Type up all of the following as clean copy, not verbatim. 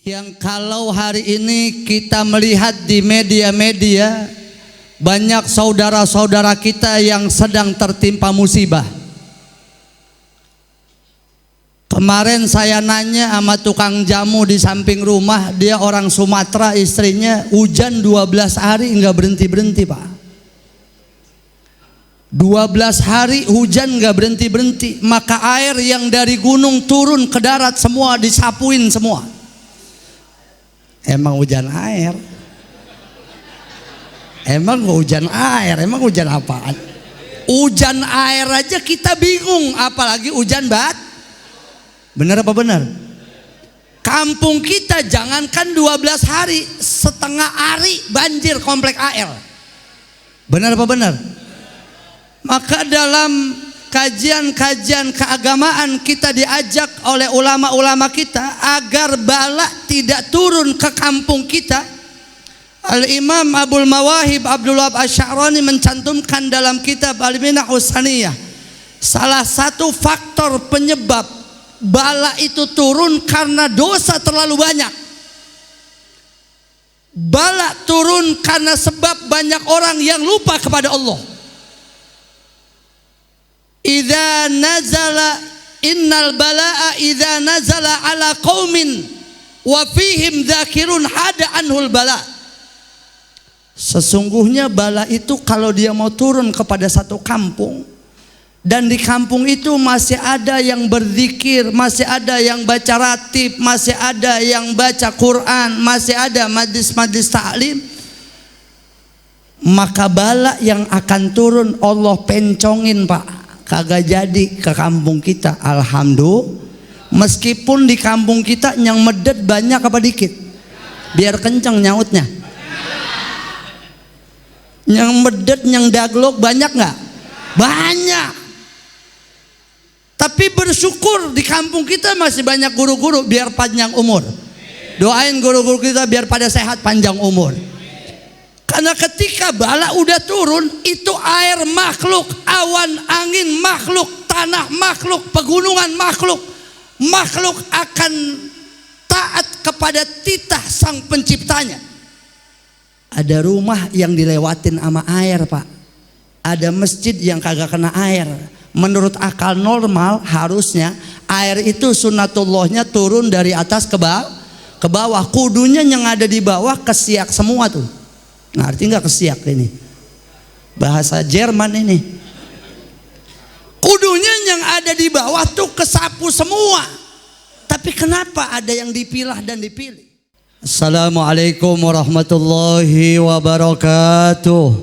yang kalau hari ini kita melihat di media-media banyak saudara-saudara kita yang sedang tertimpa musibah. Kemarin saya nanya sama tukang jamu di samping rumah, dia orang Sumatera, istrinya hujan 12 hari nggak berhenti-berhenti Pak. 12 hari hujan nggak berhenti-berhenti, maka air yang dari gunung turun ke darat semua disapuin semua. Emang hujan air? Emang hujan air? Emang hujan apaan? Hujan air aja kita bingung, apalagi hujan bat. Benar apa benar? Kampung kita jangankan 12 hari, setengah hari banjir komplek AL. Benar apa benar? Maka dalam kajian-kajian keagamaan kita diajak oleh ulama-ulama kita agar bala tidak turun ke kampung kita. Al-Imam Abul Mawahib Abdul Wahab Asy'arani mencantumkan dalam kitab Al-Minah Usaniyah, salah satu faktor penyebab bala itu turun karena dosa terlalu banyak. Bala turun karena sebab banyak orang yang lupa kepada Allah. Idza nazala innal balaa idza nazala ala qaumin wa fihim dzakirun hada anhul bala. Sesungguhnya bala itu kalau dia mau turun kepada satu kampung dan di kampung itu masih ada yang berzikir, masih ada yang baca ratib, masih ada yang baca Quran, masih ada majlis-majlis ta'lim, maka bala yang akan turun Allah pencongin Pak. Kagak jadi ke kampung kita. Alhamdulillah. Meskipun di kampung kita yang medet banyak apa dikit? Biar kenceng nyautnya. Yang medet, yang daglok banyak nggak? Banyak. Tapi bersyukur di kampung kita masih banyak guru-guru biar panjang umur. Doain guru-guru kita biar pada sehat panjang umur. Karena ketika bala udah turun, itu air makhluk, awan angin makhluk, tanah makhluk, pegunungan makhluk, makhluk akan taat kepada titah sang penciptanya. Ada rumah yang dilewatin sama air Pak, ada masjid yang kagak kena air. Menurut akal normal harusnya air itu sunatullahnya turun dari atas ke bawah. Kudunya yang ada di bawah kesiak semua tuh. Ngerti nggak kesiak ini? Bahasa Jerman ini. Kudunya yang ada di bawah tuh kesapu semua. Tapi kenapa ada yang dipilah dan dipilih? Assalamualaikum warahmatullahi wabarakatuh.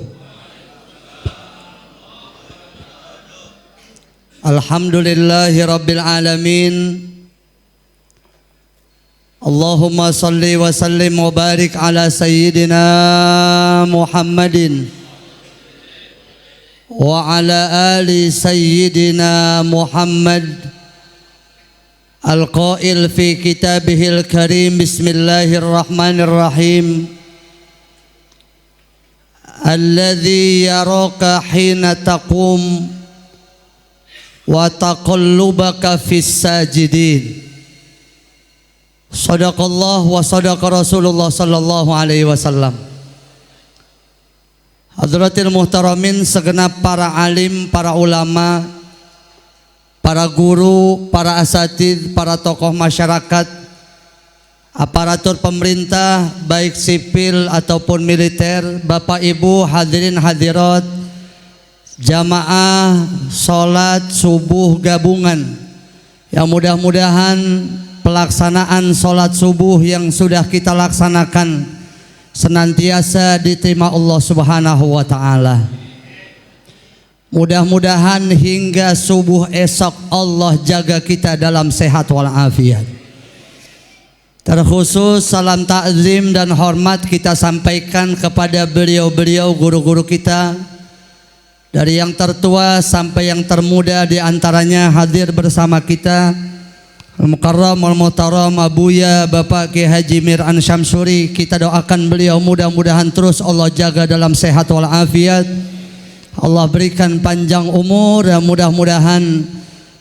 Alhamdulillahi rabbil alamin. Allahumma salli wa sallim wa barik ala sayyidina Muhammadin wa ala ali sayyidina Muhammad al-qail fi kitabihil karim bismillahirrahmanirrahim alladhi yaraka hina taqum wa taqallubaka fis sajidin. Sadaqallah wa sadaqa Rasulullah sallallahu alaihi wasallam. Hadratil muhtaramin, segenap para alim, para ulama, para guru, para asatidz, para tokoh masyarakat, aparatur pemerintah baik sipil ataupun militer, Bapak Ibu hadirin hadirat, jamaah salat subuh gabungan, yang mudah-mudahan pelaksanaan sholat subuh yang sudah kita laksanakan senantiasa diterima Allah Subhanahu wa ta'ala. Mudah-mudahan hingga subuh esok Allah jaga kita dalam sehat walafiat. Terkhusus salam takzim dan hormat kita sampaikan kepada beliau-beliau guru-guru kita, dari yang tertua sampai yang termuda di antaranya hadir bersama kita. Al-Mukarram Al-Muhtaram Abuya Bapak Ki Haji Mir'an Syamsuri, kita doakan beliau mudah-mudahan terus Allah jaga dalam sehat walafiat. Allah berikan panjang umur dan mudah-mudahan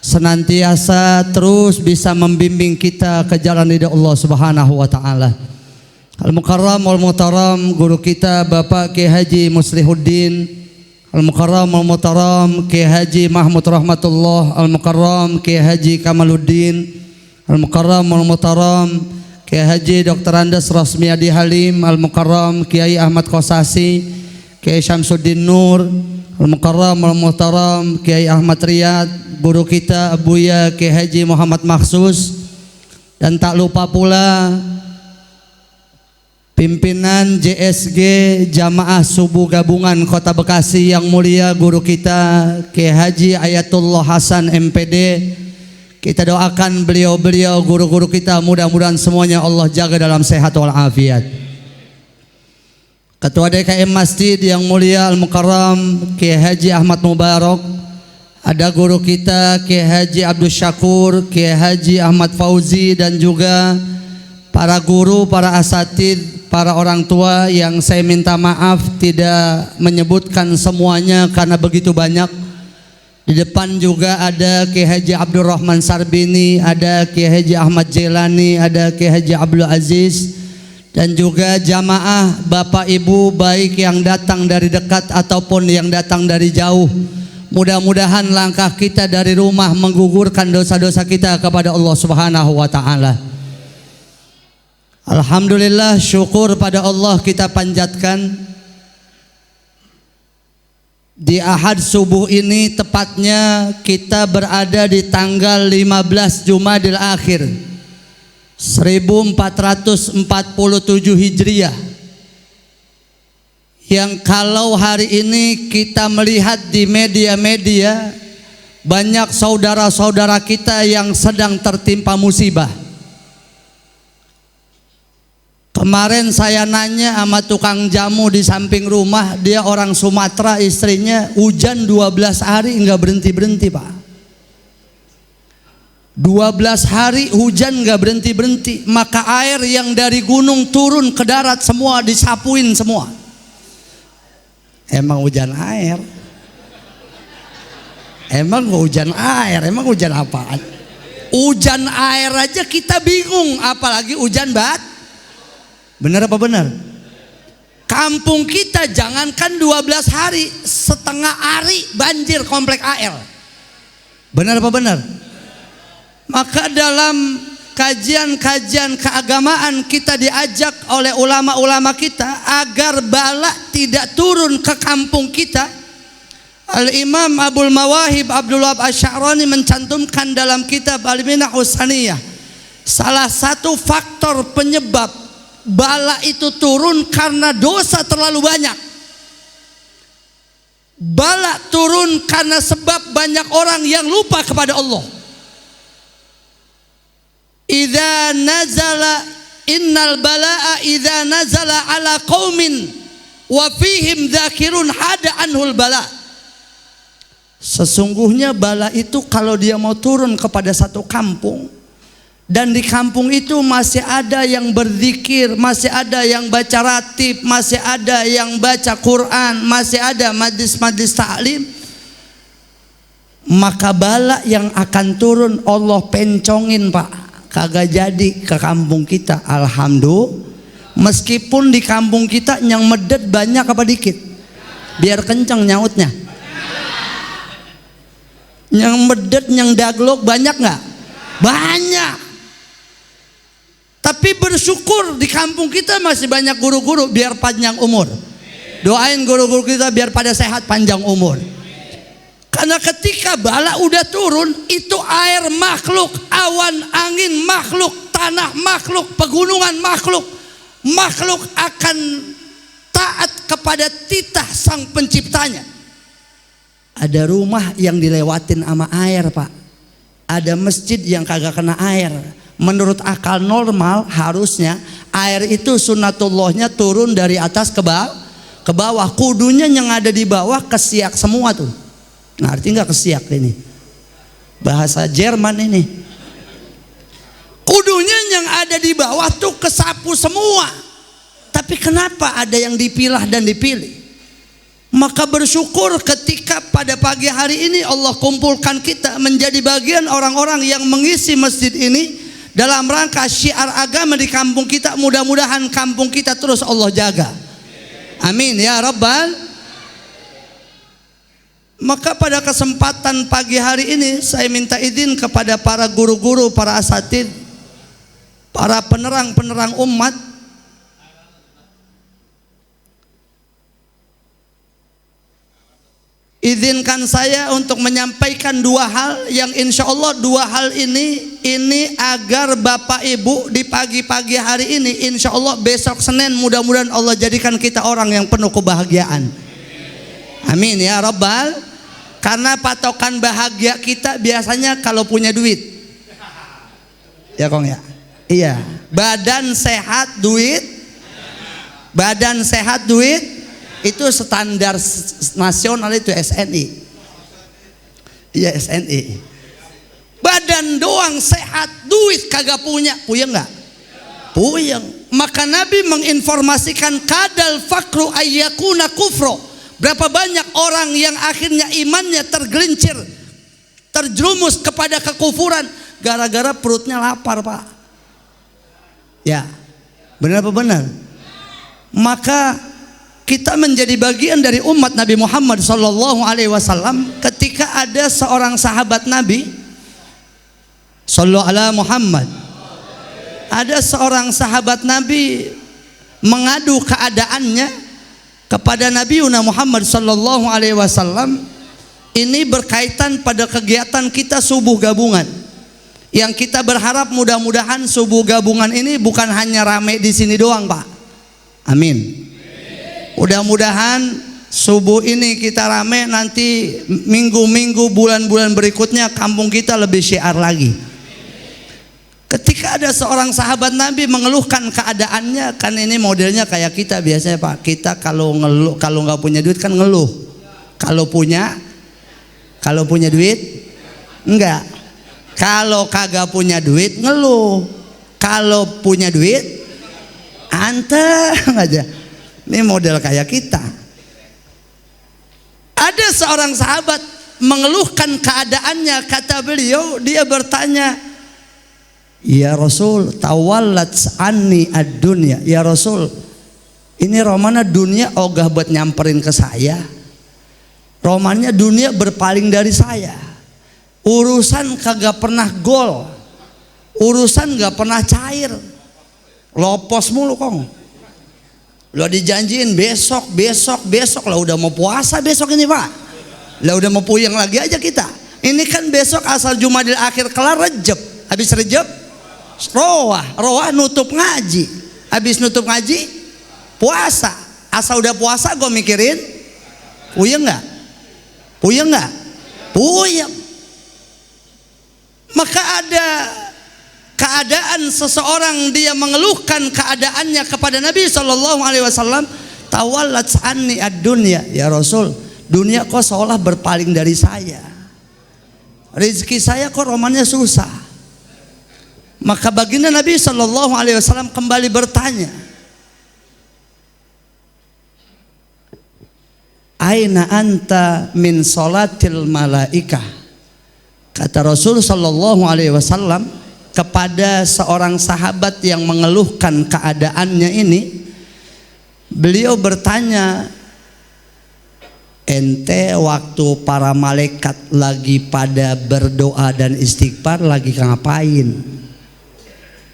senantiasa terus bisa membimbing kita ke jalan ridha Allah Subhanahu wa taala. Al-Mukarram wal Muhtaram guru kita Bapak Kiai Haji Muslihuddin, Al-Mukarram wal Muhtaram Kiai Haji Mahmud Rahmatullah, Al-Mukarram Kiai Haji Kamaluddin, Al-Mukarram wal Muhtaram Kiai Haji Dr. Andes Rosmiadi Halim, Al-Mukarram Kiai Ahmad Kosasi, Kiai Syamsuddin Nur, Al-Mukarram wal Muhtaram Kiai Ahmad Riyad, guru kita Abuya Kiai Haji Muhammad Maksus, dan tak lupa pula pimpinan JSG Jamaah Subuh Gabungan Kota Bekasi yang mulia guru kita Kiai Haji Ayatullah Hasan MPD. Kita doakan beliau-beliau guru-guru kita, mudah-mudahan semuanya Allah jaga dalam sehat walafiat. Ketua DKM Masjid yang mulia Al-Mukarram Kiai Haji Ahmad Mubarak, ada guru kita Kiai Haji Abdul Syakur, Kiai Haji Ahmad Fauzi, dan juga para guru, para asatid, para orang tua yang saya minta maaf tidak menyebutkan semuanya karena begitu banyak. Di depan juga ada Kiai Haji Abdul Rahman Sarbini, ada Kiai Haji Ahmad Jelani, ada Kiai Haji Abdul Aziz, dan juga jamaah Bapak Ibu baik yang datang dari dekat ataupun yang datang dari jauh. Mudah-mudahan langkah kita dari rumah menggugurkan dosa-dosa kita kepada Allah Subhanahu wa taala. Alhamdulillah, syukur pada Allah kita panjatkan. Di Ahad subuh ini tepatnya kita berada di tanggal 15 Jumadil Akhir 1447 Hijriah, yang kalau hari ini kita melihat di media-media banyak saudara-saudara kita yang sedang tertimpa musibah. Kemarin saya nanya sama tukang jamu di samping rumah, dia orang Sumatera, istrinya hujan 12 hari nggak berhenti-berhenti Pak. 12 hari hujan nggak berhenti-berhenti, maka air yang dari gunung turun ke darat semua disapuin semua. Emang hujan air? Emang hujan air? Emang hujan apaan? Hujan air aja kita bingung, apalagi hujan bat. Benar apa benar? Kampung kita jangankan 12 hari, setengah hari banjir komplek AL. Benar apa benar? Maka dalam kajian-kajian keagamaan kita diajak oleh ulama-ulama kita agar bala tidak turun ke kampung kita. Al-Imam Abul Mawahib Abdul Wahab Asy'arani mencantumkan dalam kitab Al-Minah Husaniyah, salah satu faktor penyebab bala itu turun karena dosa terlalu banyak. Bala turun karena sebab banyak orang yang lupa kepada Allah. Idza nazala innal balaa idza nazala ala qaumin wa fihim dzakirun hada anhul bala. Sesungguhnya bala itu kalau dia mau turun kepada satu kampung, dan di kampung itu masih ada yang berzikir, masih ada yang baca ratib, masih ada yang baca Quran, masih ada majlis-majlis ta'lim, maka bala yang akan turun Allah pencongin Pak, kagak jadi ke kampung kita. Alhamdulillah, meskipun di kampung kita yang medet banyak apa dikit? Biar kenceng nyautnya. Yang medet, yang daglok banyak nggak? Banyak. Tapi bersyukur di kampung kita masih banyak guru-guru, biar panjang umur. Doain guru-guru kita biar pada sehat panjang umur. Karena ketika bala udah turun, itu air makhluk, awan angin makhluk, tanah makhluk, pegunungan makhluk, makhluk akan taat kepada titah sang penciptanya. Ada rumah yang dilewatin sama air Pak, ada masjid yang kagak kena air. Menurut akal normal harusnya air itu sunatullahnya turun dari atas ke bawah. Kudunya yang ada di bawah kesiak semua tuh. Ngerti nggak kesiak ini? Bahasa Jerman ini. Kudunya yang ada di bawah tuh kesapu semua. Tapi kenapa ada yang dipilah dan dipilih? Maka bersyukur ketika pada pagi hari ini Allah kumpulkan kita menjadi bagian orang-orang yang mengisi masjid ini dalam rangka syiar agama di kampung kita. Mudah-mudahan kampung kita terus Allah jaga. Amin ya Rabbal. Maka pada kesempatan pagi hari ini saya minta izin kepada para guru-guru, para asatid, para penerang-penerang umat, izinkan saya untuk menyampaikan dua hal yang insya Allah dua hal ini agar Bapak Ibu di pagi-pagi hari ini insya Allah besok Senin mudah-mudahan Allah jadikan kita orang yang penuh kebahagiaan. Amin ya Rabbal. Karena patokan bahagia kita biasanya kalau punya duit. Ya Kong ya? Iya. Badan sehat duit. Badan sehat duit. Itu standar nasional, itu SNI. Iya SNI. Badan doang sehat, duit kagak punya. Puyeng nggak? Puyeng. Maka Nabi menginformasikan kadal fakru ayyakuna kufro. Berapa banyak orang yang akhirnya imannya tergelincir, terjerumus kepada kekufuran gara-gara perutnya lapar, Pak. Ya, benar apa benar? Maka kita menjadi bagian dari umat Nabi Muhammad sallallahu alaihi wasallam ketika ada seorang sahabat Nabi sallallahu alaihi Muhammad. Ada seorang sahabat Nabi mengadu keadaannya kepada Nabi Muhammad sallallahu alaihi wasallam. Ini berkaitan pada kegiatan kita subuh gabungan. Yang kita berharap mudah-mudahan subuh gabungan ini bukan hanya rame di sini doang, Pak. Amin. Mudah-mudahan subuh ini kita rame, nanti minggu-minggu, bulan-bulan berikutnya kampung kita lebih syiar lagi. Ketika ada seorang sahabat Nabi mengeluhkan keadaannya, kan ini modelnya kayak kita biasanya, Pak. Kita kalau ngeluh, kalau nggak punya duit kan ngeluh. Kalau punya duit enggak. Kalau kagak punya duit ngeluh. Kalau punya duit anteng aja. Ini model kayak kita. Ada seorang sahabat mengeluhkan keadaannya, kata beliau, dia bertanya, "Ya Rasul, tawallat anni ad-dunya." Ya Rasul, ini romana dunia ogah buat nyamperin ke saya. Romannya dunia berpaling dari saya. Urusan kagak pernah gol. Urusan gak pernah cair. Lopos mulu Kong. Lo dijanjiin besok lah, udah mau puasa besok ini, Pak. Lah udah mau puyeng lagi aja kita. Ini kan besok asal Jumadil akhir kelar Rejab. Habis Rejab Roah nutup ngaji. Habis nutup ngaji puasa. Asal udah puasa gue mikirin puyeng nggak? Puyeng. Maka ada keadaan seseorang dia mengeluhkan keadaannya kepada Nabi sallallahu alaihi wasallam, "Tawallat anni ad-dunya." Ya Rasul, dunia kok seolah berpaling dari saya. Rezeki saya kok romannya susah. Maka baginda Nabi sallallahu alaihi wasallam kembali bertanya, "Aina anta min salatil malaikah?" Kata Rasul sallallahu alaihi wasallam kepada seorang sahabat yang mengeluhkan keadaannya ini, beliau bertanya, "Ente waktu para malaikat lagi pada berdoa dan istighfar lagi ngapain?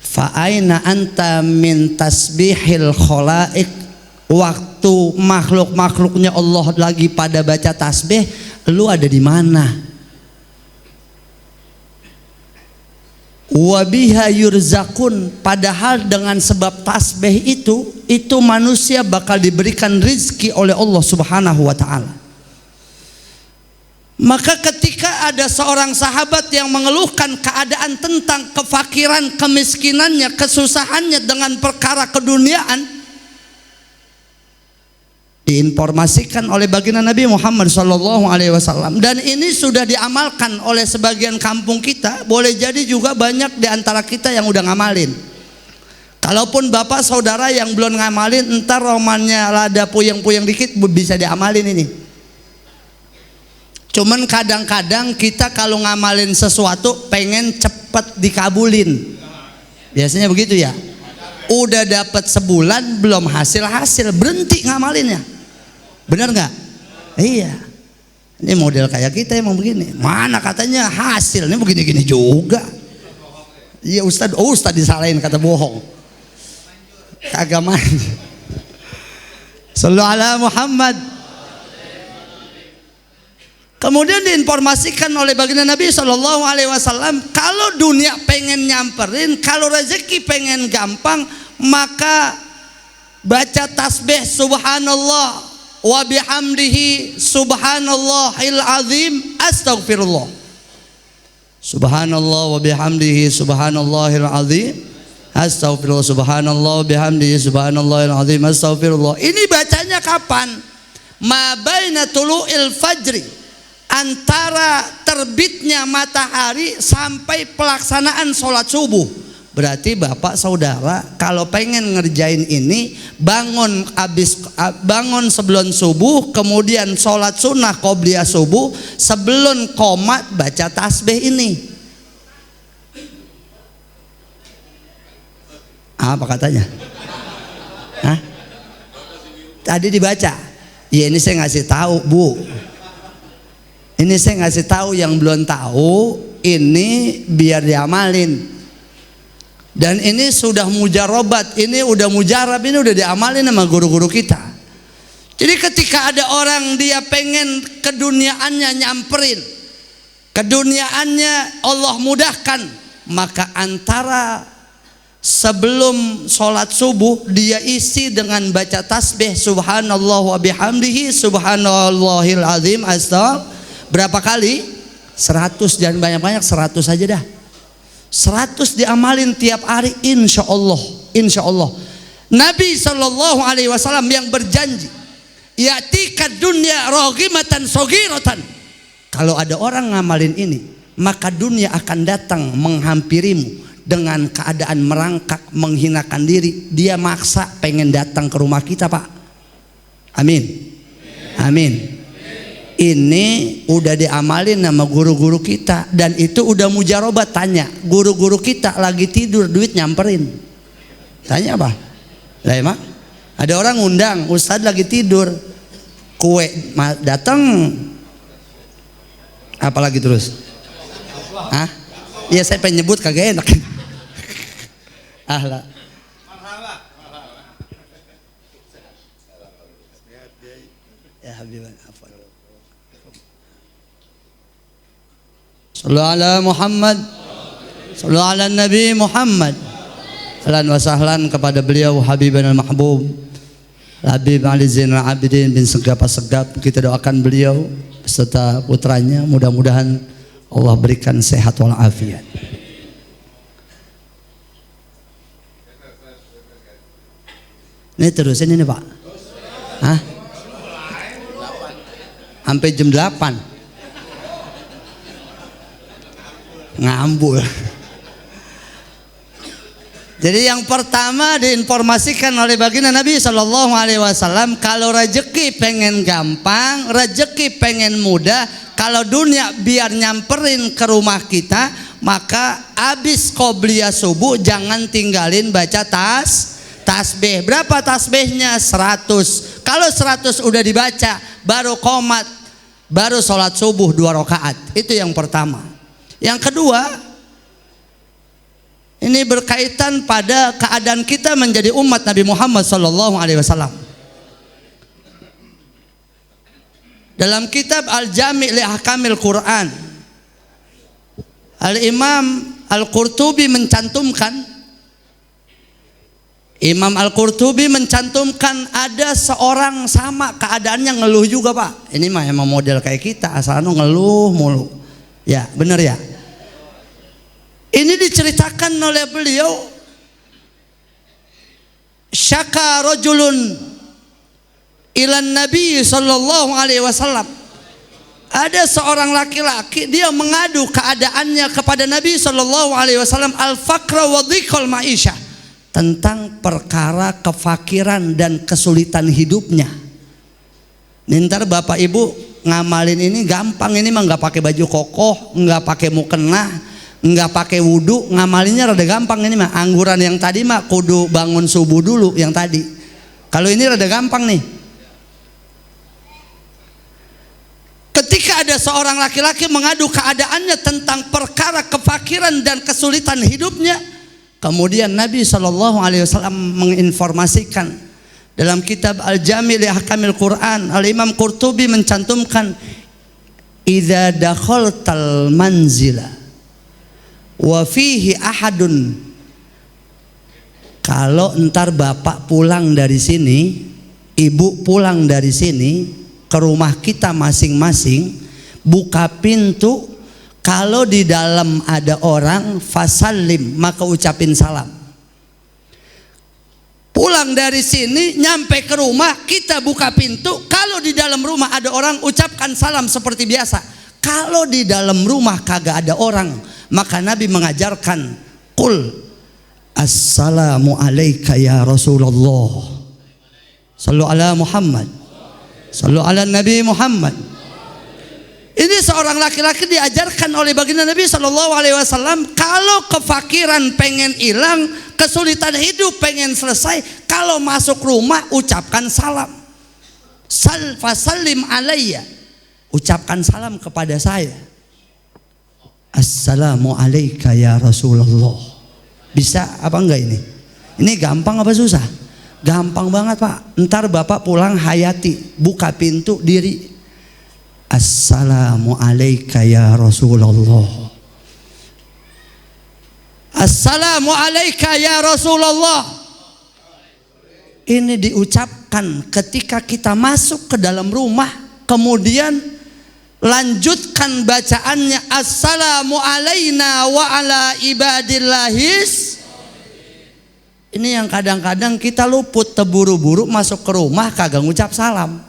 Fa aina anta min tasbihil khalaik?" Waktu makhluk-makhluknya Allah lagi pada baca tasbih, lu ada di mana? Wabiha yurzakun, padahal dengan sebab tasbih itu manusia bakal diberikan rizki oleh Allah Subhanahu wa ta'ala. Maka ketika ada seorang sahabat yang mengeluhkan keadaan tentang kefakiran, kemiskinannya, kesusahannya dengan perkara keduniaan, diinformasikan oleh baginda Nabi Muhammad SAW, dan ini sudah diamalkan oleh sebagian kampung kita. Boleh jadi juga banyak di antara kita yang udah ngamalin. Kalaupun bapak saudara yang belum ngamalin, entar romannya lada puyeng-puyeng dikit bisa diamalin ini. Cuman kadang-kadang kita kalau ngamalin sesuatu pengen cepet dikabulin. Biasanya begitu ya. Udah dapat sebulan belum hasil-hasil, berhenti ngamalinnya. Benar nggak? Iya. Ini model kayak kita emang begini. Mana katanya hasilnya begini-gini juga. Iya Ustadz disalahin kata bohong. Kagak main. Sallu ala Muhammad. Kemudian diinformasikan oleh baginda Nabi Shallallahu Alaihi Wasallam, kalau dunia pengen nyamperin, kalau rezeki pengen gampang, maka baca tasbih subhanallah wa bihamdihi subhanallahil azim astaghfirullah. Subhanallah wa bihamdihi subhanallahil azim astaghfirullah. Subhanallah wa bihamdihi subhanallahil azim astaghfirullah. Ini bacanya kapan? Ma baina tulu'il fajri, antara terbitnya matahari sampai pelaksanaan sholat subuh. Berarti bapak saudara kalau pengen ngerjain ini, bangun sebelum subuh, kemudian sholat sunnah qobliyah subuh, sebelum qomat baca tasbih ini. Apa katanya? Hah? Tadi dibaca. Ya ini saya ngasih tahu bu. Ini saya ngasih tahu yang belum tahu, ini biar diamalin. Dan ini sudah mujarobat, ini udah mujarab, ini udah diamalin sama guru-guru kita. Jadi ketika ada orang dia pengen keduniaannya nyamperin, keduniaannya Allah mudahkan, maka antara sebelum sholat subuh dia isi dengan baca tasbih subhanallah wa bihamdihi subhanallahil azim astaghfirullah. Berapa kali? 100, jangan banyak-banyak, 100 aja dah. 100 diamalin tiap hari, insya Allah. Insya Allah. Nabi Shallallahu Alaihi Wasallam yang berjanji, ya'tika dunya roghimatan sogiratan. Kalau ada orang ngamalin ini, maka dunia akan datang menghampirimu dengan keadaan merangkak, menghinakan diri. Dia maksa pengen datang ke rumah kita, Pak. Amin. Amin. Ini udah diamalin sama guru-guru kita, dan itu udah mujarobat. Tanya guru-guru kita lagi tidur, duit nyamperin. Tanya apa? Lah emang ada orang ngundang, Ustadz lagi tidur, kue datang, apalagi terus? Hah? Iya saya pengen nyebut kagak enak. Lah. Ya Habiban, apa? Sallu ala Muhammad, sallu ala Nabi Muhammad. Ahlan wa sahlan kepada beliau Habibana al-Mahbub Habib Ali Zainal Abidin bin Segap. Kita doakan beliau beserta putranya, mudah-mudahan Allah berikan sehat wal afiat. Ini terusin ini Pak. Hah? Sampai jam 8 ngambul. Jadi yang pertama diinformasikan oleh baginda Nabi Shallallahu Alaihi Wasallam, kalau rezeki pengen gampang, rezeki pengen mudah, kalau dunia biar nyamperin ke rumah kita, maka abis qobliyah subuh jangan tinggalin baca tasbih. Berapa tasbihnya? 100. Kalau 100 udah dibaca, baru qomat, baru sholat subuh 2 rakaat. Itu yang pertama. Yang kedua, ini berkaitan pada keadaan kita menjadi umat Nabi Muhammad Sallallahu Alaihi Wasallam. Dalam kitab Al-Jami' li Ahkamil Quran, Al-Imam Al-Qurtubi mencantumkan, Imam Al-Qurtubi mencantumkan ada seorang sama keadaannya ngeluh juga Pak. Ini mah emang model kayak kita, asal ngeluh mulu. Ya benar ya. Ini diceritakan oleh beliau, syaka rajulun ilan Nabi Sallallahu Alaihi Wasallam. Ada seorang laki-laki, dia mengadu keadaannya kepada Nabi Sallallahu Alaihi Wasallam, al-faqra wa dhiqal ma'isyah, tentang perkara kefakiran dan kesulitan hidupnya. Ntar bapak ibu ngamalin ini gampang, ini mah nggak pakai baju kokoh, nggak pakai mukena, nggak pakai wudhu, ngamalinnya rada gampang. Ini mah angguran yang tadi mah kudu bangun subuh dulu yang tadi. Kalau ini rada gampang nih. Ketika ada seorang laki-laki mengadu keadaannya tentang perkara kefakiran dan kesulitan hidupnya, kemudian Nabi SAW menginformasikan dalam kitab Al-Jami' li Ahkamil Quran, Al-Imam Qurtubi mencantumkan, idza dakhaltal manzila wa fihi ahadun, kalau entar bapak pulang dari sini, ibu pulang dari sini ke rumah kita masing-masing, buka pintu, kalau di dalam ada orang, fasallim, maka ucapin salam. Pulang dari sini nyampe ke rumah, kita buka pintu, kalau di dalam rumah ada orang, ucapkan salam seperti biasa. Kalau di dalam rumah kagak ada orang, maka Nabi mengajarkan, qul assalamu alayka ya Rasulullah, sallu ala Muhammad, sallu ala Nabi Muhammad. Ini seorang laki-laki diajarkan oleh baginda Nabi SAW, kalau kefakiran pengen hilang, kesulitan hidup pengen selesai, kalau masuk rumah ucapkan salam. Fasallim alayya, ucapkan salam kepada saya. Assalamu alayka ya Rasulullah. Bisa apa enggak ini? Ini gampang apa susah? Gampang banget pak. Ntar bapak pulang hayati, buka pintu diri, assalamu alayka ya Rasulullah. Assalamu alayka ya Rasulullah. Ini diucapkan ketika kita masuk ke dalam rumah, kemudian lanjutkan bacaannya, assalamu alayna wa ala ibadillahis. Ini yang kadang-kadang kita luput, terburu-buru masuk ke rumah kagak ngucap salam.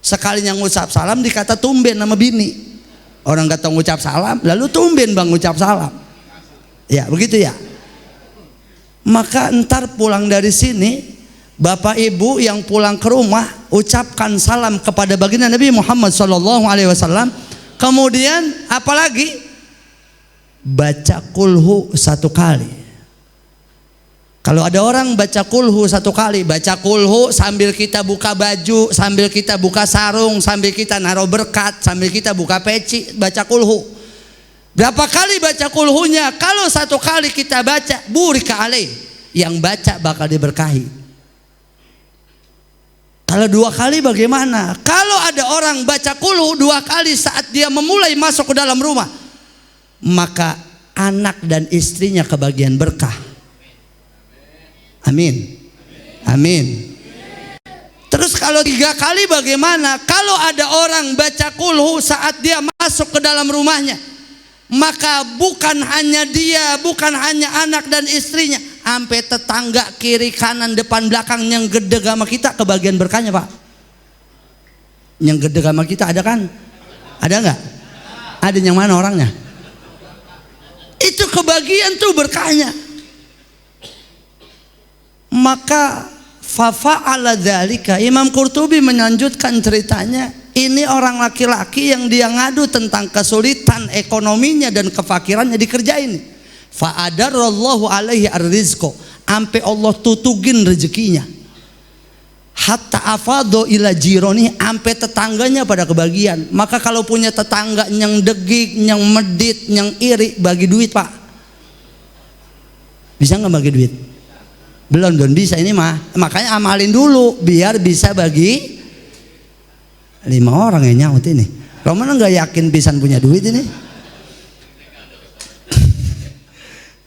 Sekalinya ngucap salam dikata tumben sama bini. Orang kata ngucap salam, lalu tumben bang ngucap salam. Ya begitu ya. Maka entar pulang dari sini, bapak ibu yang pulang ke rumah, ucapkan salam kepada baginda Nabi Muhammad SAW. Kemudian apalagi? Baca kulhu 1 kali. Kalau ada orang baca kulhu 1 kali, baca kulhu sambil kita buka baju, sambil kita buka sarung, sambil kita naruh berkat, sambil kita buka peci, baca kulhu. Berapa kali baca kulhunya? Kalau 1 kali kita baca, burika alaih, yang baca bakal diberkahi. Kalau 2 kali bagaimana? Kalau ada orang baca kulhu 2 kali saat dia memulai masuk ke dalam rumah, maka anak dan istrinya kebagian berkah. Amin. Amin. Terus kalau 3 kali bagaimana? Kalau ada orang baca kulhu saat dia masuk ke dalam rumahnya, maka bukan hanya dia, bukan hanya anak dan istrinya, sampai tetangga kiri kanan depan belakang yang gede sama kita kebagian berkahnya pak. Yang gede sama kita ada kan? Ada nggak? Ada yang mana orangnya? Itu kebagian tuh berkahnya. Maka fafa'ala dzalika, Imam Qurtubi melanjutkan ceritanya, ini orang laki-laki yang dia ngadu tentang kesulitan ekonominya dan kefakirannya dikerjain. Fa'adarallahu alaihi arrizqo, sampai Allah tutugin rezekinya. Hatta afadho ila jironi, sampai tetangganya pada kebagian. Maka kalau punya tetangga yang degik, yang medit, yang iri, bagi duit pak. Bisa nggak bagi duit? Belum bisa ini mah. Makanya amalin dulu biar bisa bagi 5 orang yang nyaut ini. Roman nggak yakin pisan punya duit ini.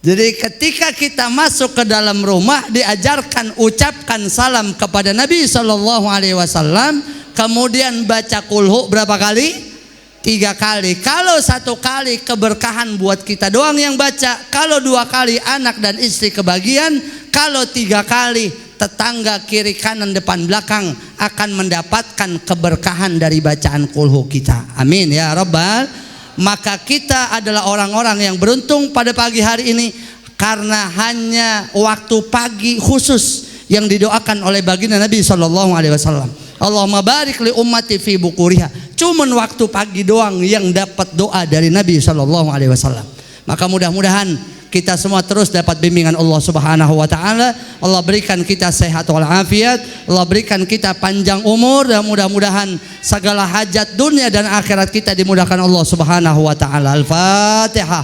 Jadi ketika kita masuk ke dalam rumah, diajarkan ucapkan salam kepada Nabi SAW, kemudian baca kulhu berapa kali? 3 kali. Kalau 1 kali keberkahan buat kita doang yang baca. Kalau 2 kali anak dan istri kebagian. Kalau 3 kali tetangga kiri kanan depan belakang akan mendapatkan keberkahan dari bacaan kulhu kita. Amin ya Rabbal. Maka kita adalah orang-orang yang beruntung pada pagi hari ini. karena hanya waktu pagi khusus yang didoakan oleh baginda Nabi sallallahu alaihi wasallam. Allahumma barik li ummati fi bukuriha. Cuman waktu pagi doang yang dapat doa dari Nabi sallallahu alaihi wasallam. Maka mudah-mudahan kita semua terus dapat bimbingan Allah Subhanahu wa taala. Allah berikan kita sehat wal afiat, Allah berikan kita panjang umur, dan mudah-mudahan segala hajat dunia dan akhirat kita dimudahkan Allah Subhanahu wa taala. Al-Fatihah.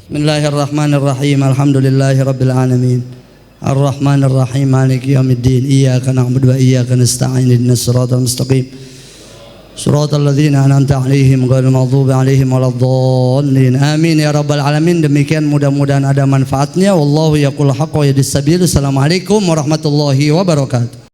Bismillahirrahmanirrahim. Alhamdulillahirabbil alamin. Ar-Rahmanir Rahim. Maliki yaumiddin. Iyyaka na'budu wa iyyaka nasta'in. Ihdinas siratal mustaqim. Suratul ladzina an'amta 'alaihim ghairil maghdubi 'alaihim waladdallin. Amin ya rabbal alamin. Demikian mudah-mudahan ada manfaatnya. Wallahu yaqul haqqa wa yahdis sabil. Assalamualaikum warahmatullahi wabarakatuh.